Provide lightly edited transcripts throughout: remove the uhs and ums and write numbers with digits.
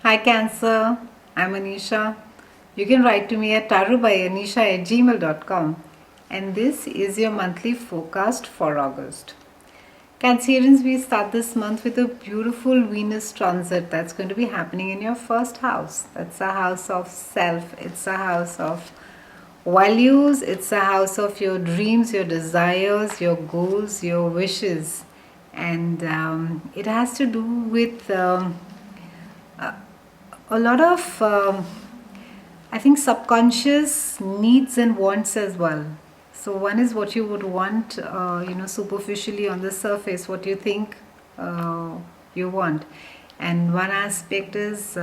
Hi Cancer, I'm Anisha. You can write to me at tarubyanisha@gmail.com, and this is your monthly forecast for August. Cancerians, we start this month with a beautiful Venus transit that's going to be happening in your first house. That's a house of self, it's a house of values, it's a house of your dreams, your desires, your goals, your wishes, and it has to do with a lot of I think subconscious needs and wants as well. So one is what you would want, superficially on the surface, what you think you want, and one aspect is,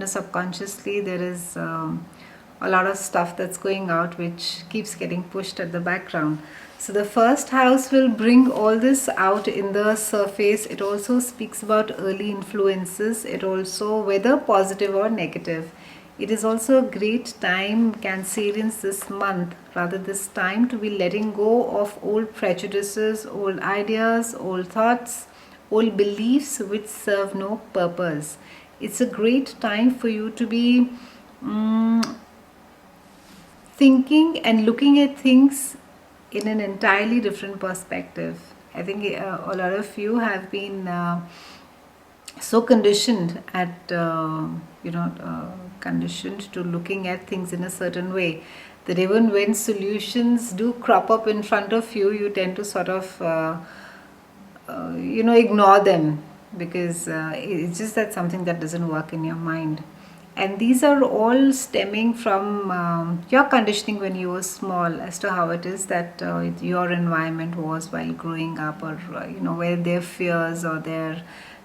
subconsciously there is a lot of stuff that's going out which keeps getting pushed at the background. So the first house will bring all this out in the surface. It also speaks about early influences. It also, whether positive or negative, it is also a great time, Cancerians, this month, rather this time, to be letting go of old prejudices, old ideas, old thoughts, old beliefs which serve no purpose. It's a great time for you to be thinking and looking at things in an entirely different perspective. I think a lot of you have been so conditioned conditioned to looking at things in a certain way that even when solutions do crop up in front of you, you tend to sort of ignore them because it's just that something that doesn't work in your mind. And these are all stemming from your conditioning when you were small, as to how it is that your environment was while growing up, or where their fears or their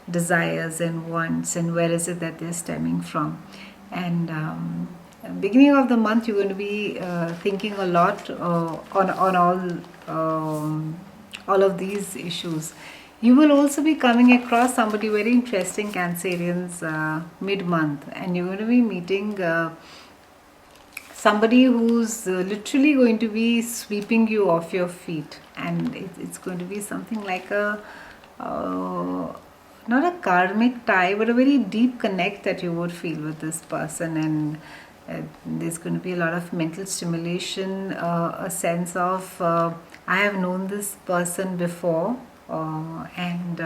desires and wants, and where is it that they're stemming from. And beginning of the month, you're going to be thinking a lot on all of these issues. You will also be coming across somebody very interesting, Cancerians, mid-month, and you're going to be meeting somebody who's literally going to be sweeping you off your feet, and it's going to be something like a not a karmic tie, but a very deep connect that you would feel with this person. And there's going to be a lot of mental stimulation, a sense of I have known this person before, and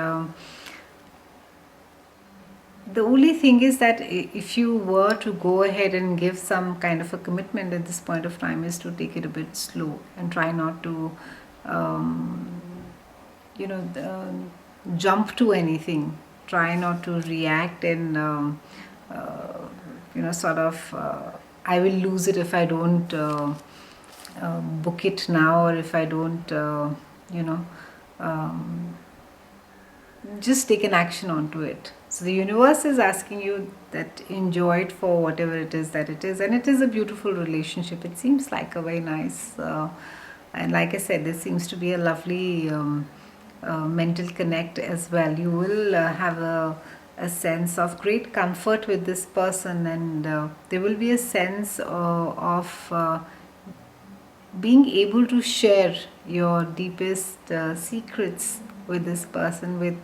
the only thing is that if you were to go ahead and give some kind of a commitment at this point of time, is to take it a bit slow and try not to you know jump to anything. Try not to react and sort of I will lose it if I don't book it now, or if I don't you know just take an action onto it. So the universe is asking you that enjoy it for whatever it is that it is, and it is a beautiful relationship. It seems like a very nice, and like I said, there seems to be a lovely mental connect as well. You will have a sense of great comfort with this person, and there will be a sense of being able to share your deepest secrets with this person, with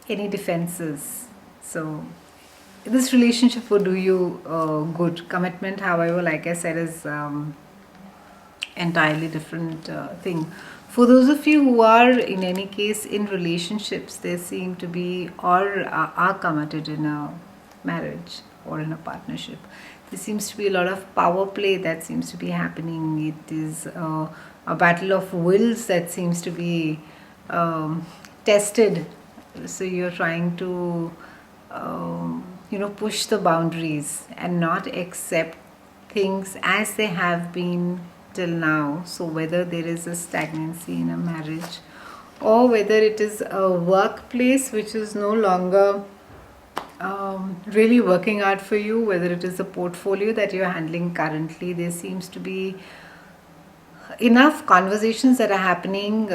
any defenses. So this relationship will do you good. Commitment, however, like I said, is entirely different thing. For those of you who are in any case in relationships, they seem to be or are committed in a marriage or in a partnership. There seems to be a lot of power play that seems to be happening. It is a battle of wills that seems to be tested. So you're trying to push the boundaries and not accept things as they have been till now. So whether there is a stagnancy in a marriage, or whether it is a workplace which is no longer really working out for you, whether it is a portfolio that you're handling currently, there seems to be enough conversations that are happening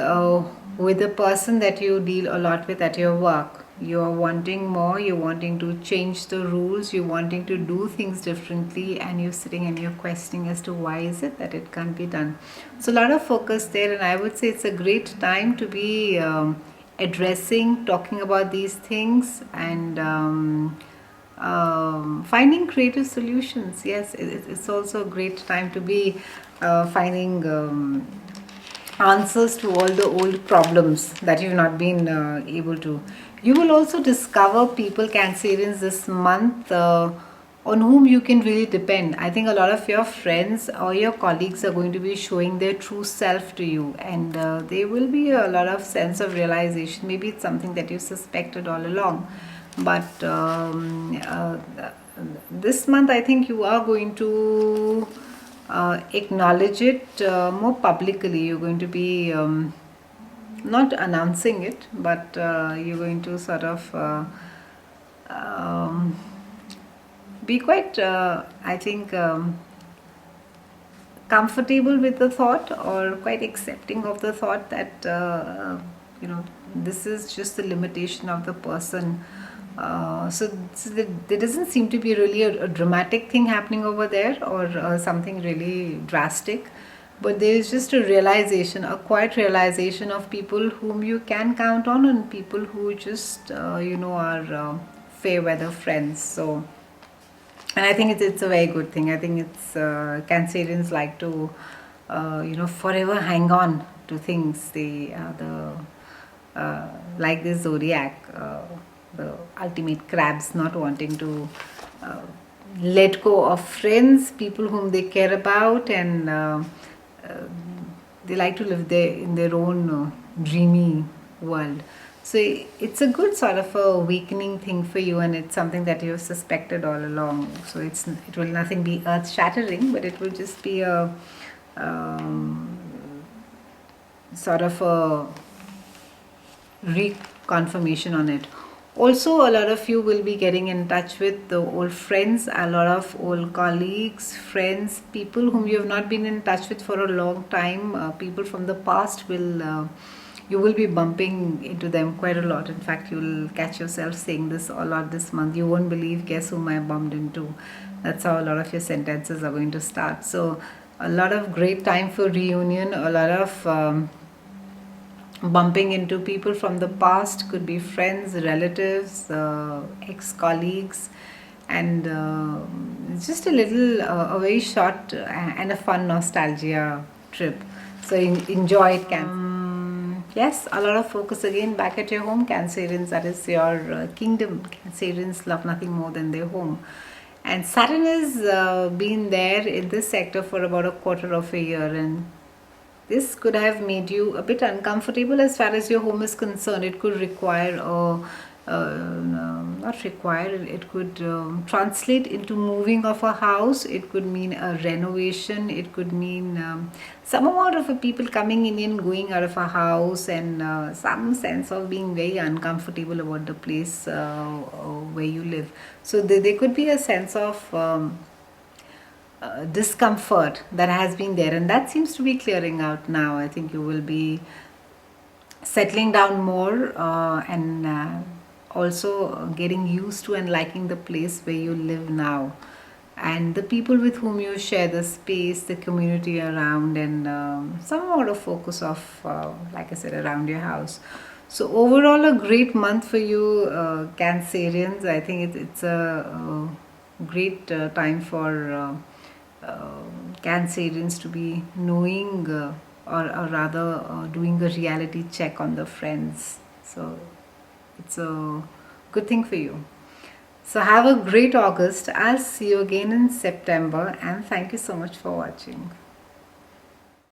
with the person that you deal a lot with at your work. You're wanting more, you're wanting to change the rules, you're wanting to do things differently, and you're sitting and you're questioning as to why is it that it can't be done. So a lot of focus there, and I would say it's a great time to be addressing, talking about these things, and finding creative solutions. Yes, it's also a great time to be finding answers to all the old problems that you've not been able to. You will also discover people, Cancerians, this month on whom you can really depend. I think a lot of your friends or your colleagues are going to be showing their true self to you, and there will be a lot of sense of realization. Maybe it's something that you suspected all along, but this month I think you are going to acknowledge it more publicly. You're going to be not announcing it, but you're going to sort of um, be quite, I think, comfortable with the thought, or quite accepting of the thought that this is just the limitation of the person. So there doesn't seem to be really a dramatic thing happening over there, or something really drastic, but there is just a realization, a quiet realization of people whom you can count on, and people who just are fair weather friends. So, and I think it's a very good thing. I think it's Cancerians like to forever hang on to things. They the like this zodiac, the ultimate crabs, not wanting to uh, let go of friends, people whom they care about, and uh, they like to live there in their own dreamy world. So it's a good sort of a awakening thing for you, and it's something that you've suspected all along. So it will nothing be earth shattering, but it will just be a sort of a reconfirmation on it. Also, a lot of you will be getting in touch with the old friends, a lot of old colleagues, friends, people whom you have not been in touch with for a long time. People from the past you will be bumping into them quite a lot. In fact, you will catch yourself saying this a lot this month. You won't believe, guess whom I bumped into. That's how a lot of your sentences are going to start. So, a lot of great time for reunion, a lot of bumping into people from the past, could be friends, relatives, ex-colleagues, and it's just a little, a very short and a fun nostalgia trip. So enjoy it, can. Yes, a lot of focus again back at your home, Cancerians. That is your kingdom. Cancerians love nothing more than their home. And Saturn has been there in this sector for about a quarter of a year, and this could have made you a bit uncomfortable as far as your home is concerned. It could require not require, it could translate into moving of a house. It could mean a renovation. It could mean some amount of people coming in and going out of a house, and some sense of being very uncomfortable about the place where you live. So there could be a sense of discomfort that has been there, and that seems to be clearing out now. I think you will be settling down more, and also getting used to and liking the place where you live now, and the people with whom you share the space, the community around, and some amount of focus of, like I said, around your house. So overall, a great month for you, Cancerians. I think it's a great time for Cancerians to be knowing, or rather doing a reality check on the friends. So it's a good thing for you. So have a great August. I'll see you again in September, and thank you so much for watching.